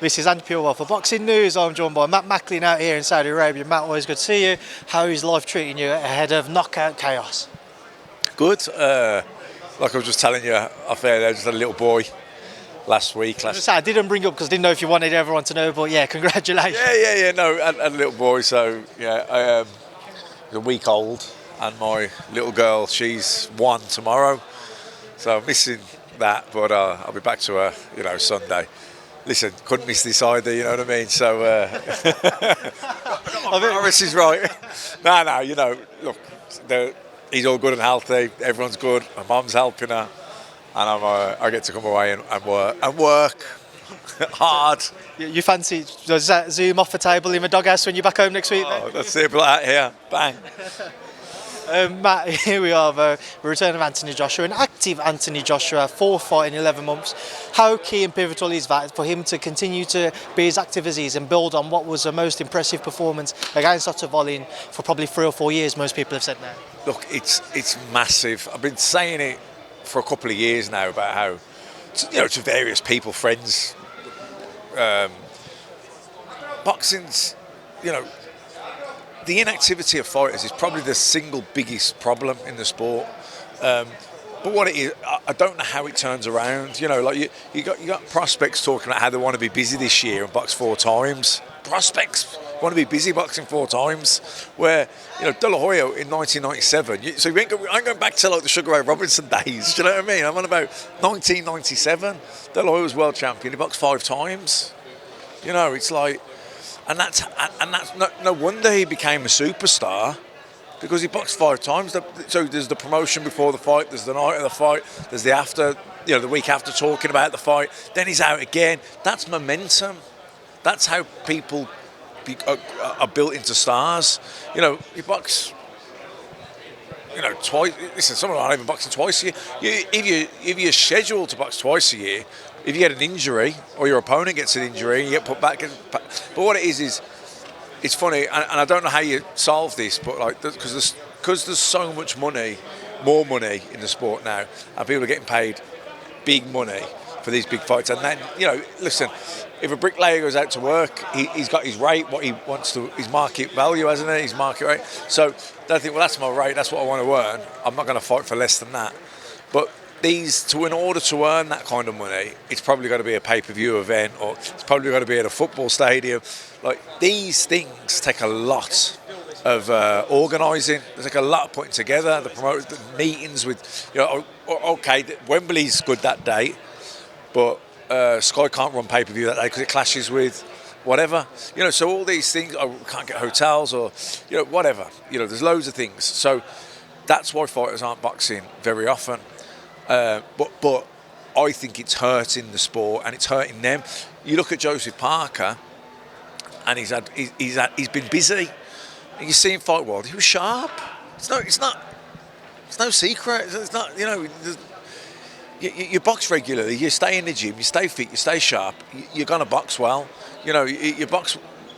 This is Andi Purewal for Boxing News. I'm joined by Matt Macklin out here in Saudi Arabia. Matt, always good to see you. How is life treating you ahead of knockout chaos? Good. Like I was just telling you off air, I just had a little boy last week. I didn't bring up because I didn't know if you wanted everyone to know, but yeah, congratulations. Yeah. No, I had a little boy, so yeah, I am a week old, and my little girl, she's 1 tomorrow, so I'm missing that, but I'll be back to her, Sunday. Listen, couldn't miss this either, you know what I mean? So, Morris is right. No, look, he's all good and healthy. Everyone's good. My mum's helping her, and I get to come away and work hard. You fancy does that Zoom off the table in the doghouse when you're back home next week? Oh, that's it, like here, bang. Matt, here we are, the return of Anthony Joshua, an active Anthony Joshua, 4th fight in 11 months. How key and pivotal is that for him to continue to be as active as he is and build on what was the most impressive performance against Otto Wallin for probably 3 or 4 years, most people have said now? Look, it's massive. I've been saying it for a couple of years now about how, to various people, friends, boxing's, the inactivity of fighters is probably the single biggest problem in the sport. But what it is, I don't know how it turns around. Like you got prospects talking about how they want to be busy this year and box 4 times. Prospects want to be busy boxing 4 times. Where De La Hoya in 1997. So I'm going back to like the Sugar Ray Robinson days. Do you know what I mean? I'm on about 1997. De La Hoya was world champion. He boxed 5 times. It's like. And that's no wonder he became a superstar, because he boxed 5 times. So there's the promotion before the fight, there's the night of the fight, there's the after, the week after talking about the fight. Then he's out again. That's momentum. That's how people are built into stars. He boxes, twice. Listen, some of them aren't even boxing twice a year. If you're scheduled to box twice a year, if you get an injury or your opponent gets an injury, you get put back. But what it is it's funny, and I don't know how you solve this, but because there's so much money, more money in the sport now, and people are getting paid big money for these big fights. And then listen, if a bricklayer goes out to work, he's got his rate, what he wants to, his market value, hasn't he? His market rate. So they think, well, that's my rate, that's what I want to earn. I'm not going to fight for less than that. But in order to earn that kind of money, it's probably got to be a pay-per-view event, or it's probably got to be at a football stadium. Like, these things take a lot of organising. They take a lot of putting together. The meetings with, okay, Wembley's good that day, but Sky can't run pay-per-view that day because it clashes with whatever. So all these things, we can't get hotels or, whatever. There's loads of things. So that's why fighters aren't boxing very often. But I think it's hurting the sport and it's hurting them. You look at Joseph Parker, and he's been busy. And you see him fight Wardley, he was sharp. It's no secret. It's not, you box regularly, you stay in the gym, you stay fit, you stay sharp, you're going to box well. You box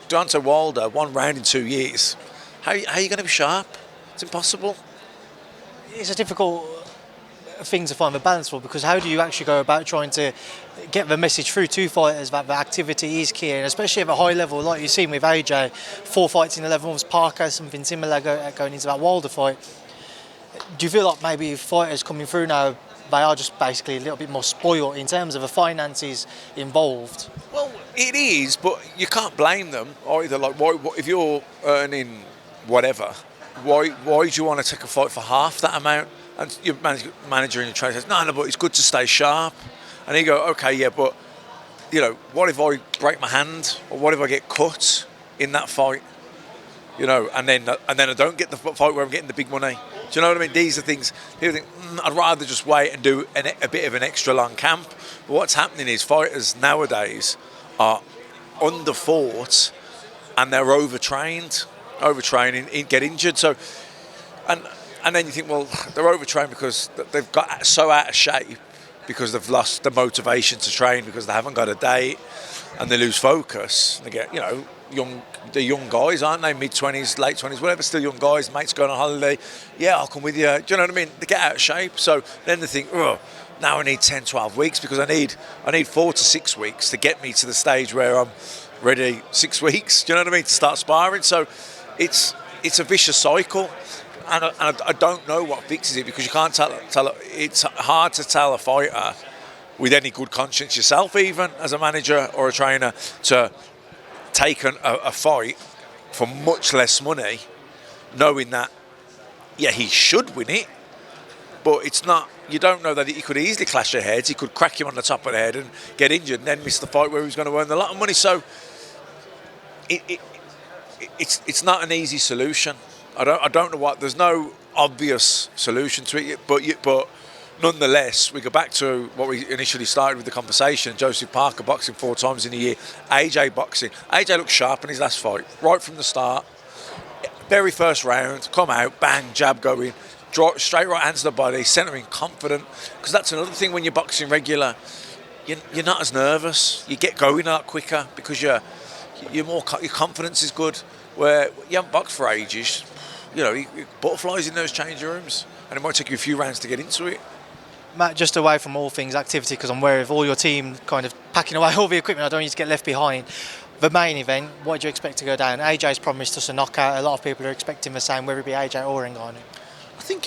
Deontay Wilder 1 round in 2 years. How are you going to be sharp? It's impossible. It's a difficult thing to find the balance for, because how do you actually go about trying to get the message through to fighters that the activity is key, and especially at a high level, like you've seen with AJ, 4 fights in 11 months, Parker, something similar going into that Wilder fight. Do you feel like maybe fighters coming through now, they are just basically a little bit more spoiled in terms of the finances involved? Well, it is, but you can't blame them either. Like, why, if you're earning whatever, why do you want to take a fight for half that amount? And your manager in your trainer says, no, but it's good to stay sharp. And you go, okay, yeah, but, what if I break my hand? Or what if I get cut in that fight? And then I don't get the fight where I'm getting the big money. Do you know what I mean? These are things, people think, I'd rather just wait and do a bit of an extra long camp. But what's happening is fighters nowadays are underfought and they're overtraining, get injured. So, and then you think, well, they're overtrained because they've got so out of shape because they've lost the motivation to train because they haven't got a date, and they lose focus. They get, they're young guys, aren't they? Mid-20s, late 20s, whatever, still young guys, mates going on holiday. Yeah, I'll come with you. Do you know what I mean? They get out of shape. So then they think, now I need 10, 12 weeks because I need 4 to 6 weeks to get me to the stage where I'm ready 6 weeks, do you know what I mean, to start sparring. So it's a vicious cycle, and I don't know what fixes it, because you can't tell. It's hard to tell a fighter with any good conscience yourself, even as a manager or a trainer, to take a fight for much less money, knowing that, yeah, he should win it, but it's not. You don't know that he could easily clash their heads. He could crack him on the top of the head and get injured, and then miss the fight where he's going to earn a lot of money. So it's not an easy solution. I don't know what. There's no obvious solution to it, but nonetheless, we go back to what we initially started with the conversation. Joseph Parker boxing 4 times in a year. AJ boxing. AJ looked sharp in his last fight, right from the start. Very first round, come out, bang, jab going, draw straight right hands to the body, centering confident. Because that's another thing when you're boxing regular, you're not as nervous. You get going a lot quicker because your confidence is good. Where you haven't boxed for ages, butterflies in those changing rooms, and it might take you a few rounds to get into it. Matt, just away from all things activity, because I'm aware of all your team kind of packing away all the equipment, I don't need to get left behind. The main event, what do you expect to go down? AJ's promised us a knockout. A lot of people are expecting the same, whether it be AJ or Ngannou. I think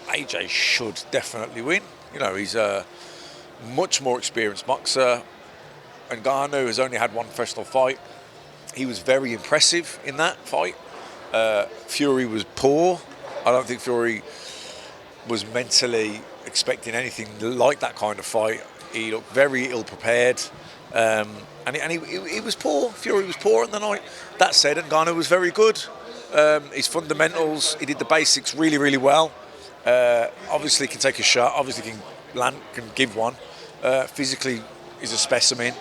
AJ should definitely win. He's a much more experienced boxer. Ngannou has only had one professional fight. He was very impressive in that fight. Fury was poor. I don't think Fury was mentally expecting anything like that kind of fight. He looked very ill prepared, and he was poor. Fury was poor on the night. That said, Ngannou was very good. His fundamentals, he did the basics really, really well. Obviously can take a shot, obviously can land, can give one. Physically is a specimen.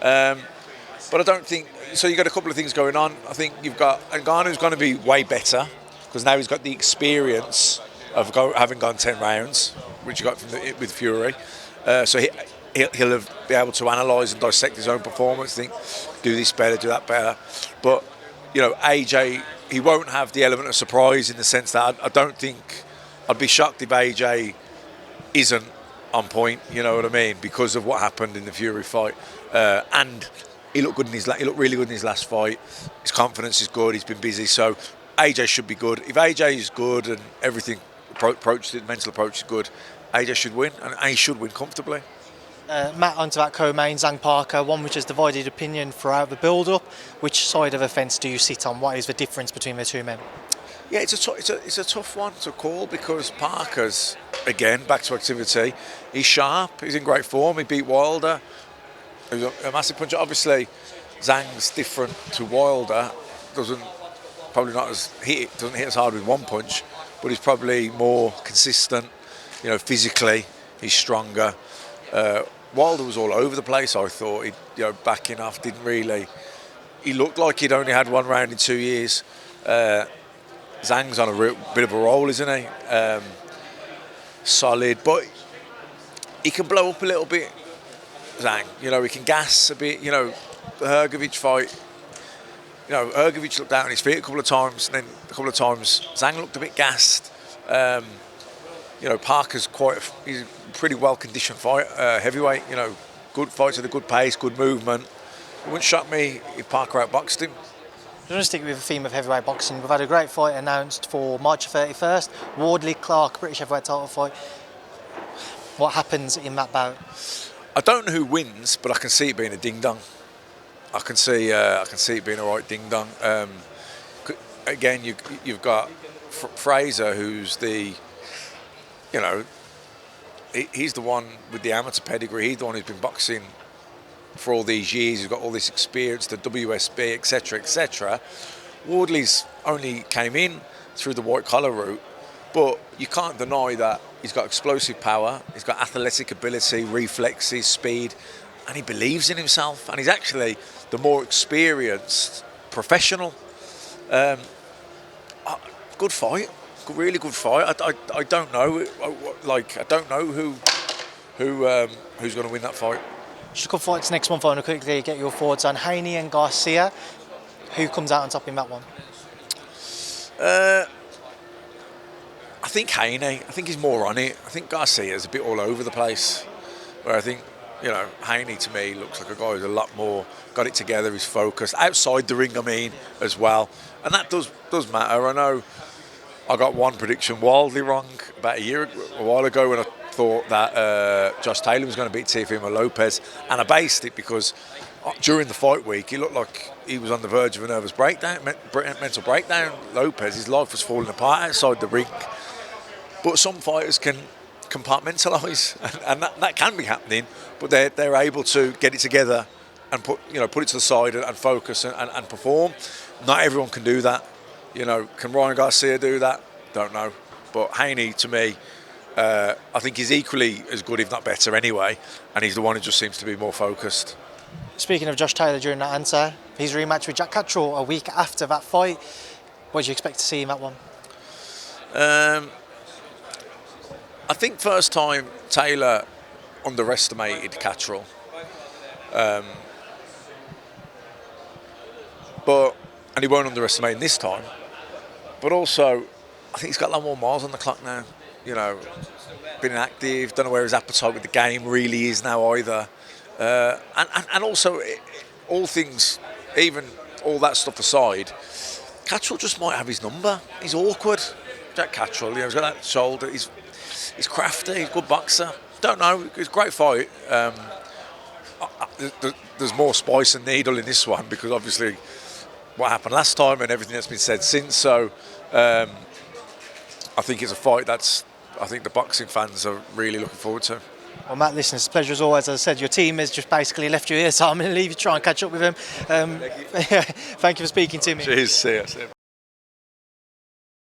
But I don't think, so you've got a couple of things going on. I think you've got, Ngannou's going to be way better, because now he's got the experience of having gone 10 rounds, which he got with Fury. So he'll be able to analyse and dissect his own performance, think, do this better, do that better. But, AJ, he won't have the element of surprise, in the sense that I don't think, I'd be shocked if AJ isn't on point, you know what I mean, because of what happened in the Fury fight. And he looked good he looked really good in his last fight. His confidence is good. He's been busy, so AJ should be good. If AJ is good and everything mental approach is good, AJ should win, and he should win comfortably. Matt, onto that co-main, Zhang Parker, one which has divided opinion throughout the build-up. Which side of the fence do you sit on? What is the difference between the two men? Yeah, it's a tough one to call, because Parker's, again, back to activity. He's sharp. He's in great form. He beat Wilder. He was a massive puncher. Obviously, Zhang's different to Wilder. Doesn't hit as hard with one punch, but he's probably more consistent. Physically, he's stronger. Wilder was all over the place. I thought backing off, didn't really. He looked like he'd only had one round in 2 years. Zhang's on a bit of a roll, isn't he? Solid, but he can blow up a little bit. Zhang, he can gas a bit. The Hrgovic fight, Hrgovic looked down on his feet a couple of times, and then a couple of times Zhang looked a bit gassed. Parker's he's a pretty well-conditioned fight, heavyweight. Good fights at a good pace, good movement. It wouldn't shock me if Parker outboxed him. I'm going to stick with the theme of heavyweight boxing. We've had a great fight announced for March 31st. Wardley, Clarke, British heavyweight title fight. What happens in that bout? I don't know who wins, but I can see it being a ding-dong. I can see it being a right ding-dong. Again, you've got Fraser, who's the, he's the one with the amateur pedigree. He's the one who's been boxing for all these years. He's got all this experience, the WSB, etc., etc. Wardley's only came in through the white-collar route, but you can't deny that he's got explosive power, he's got athletic ability, reflexes, speed, and he believes in himself, and he's actually the more experienced professional. Good fight, really good fight. I don't know, I don't know who's going to win that fight. Just a couple fights next month. I want to quickly get your thoughts on Haney and Garcia. Who comes out on top in that one? I think Haney. I think he's more on it. I think Garcia is a bit all over the place. Where I think, Haney to me looks like a guy who's a lot more got it together. He's focused outside the ring. I mean, as well, and that does matter. I know. I got one prediction wildly wrong about a while ago when I thought that Josh Taylor was going to beat Teofimo Lopez, and I based it because during the fight week he looked like he was on the verge of a nervous breakdown, mental breakdown. Lopez, his life was falling apart outside the ring. But some fighters can compartmentalise, and that can be happening. But they're able to get it together and put it to the side and focus and perform. Not everyone can do that. Can Ryan Garcia do that? Don't know. But Haney, to me, I think he's equally as good, if not better, anyway. And he's the one who just seems to be more focused. Speaking of Josh Taylor during that answer, his rematch with Jack Catterall a week after that fight. What do you expect to see in that one? I think first time Taylor underestimated Catterall. And he won't underestimate him this time. But also, I think he's got a lot more miles on the clock now. Been inactive, don't know where his appetite with the game really is now either. And also, all things, even all that stuff aside, Catterall just might have his number. He's awkward. Jack Catterall, he's got that shoulder. He's crafty, he's a good boxer. Don't know, it's a great fight. There's more spice and needle in this one because obviously what happened last time and everything that's been said since. So I think it's a fight I think the boxing fans are really looking forward to. Well, Matt, listen, it's a pleasure as always. As I said, your team has just basically left you here, so I'm going to leave you to try and catch up with them. Thank you for speaking to me. Cheers, see you.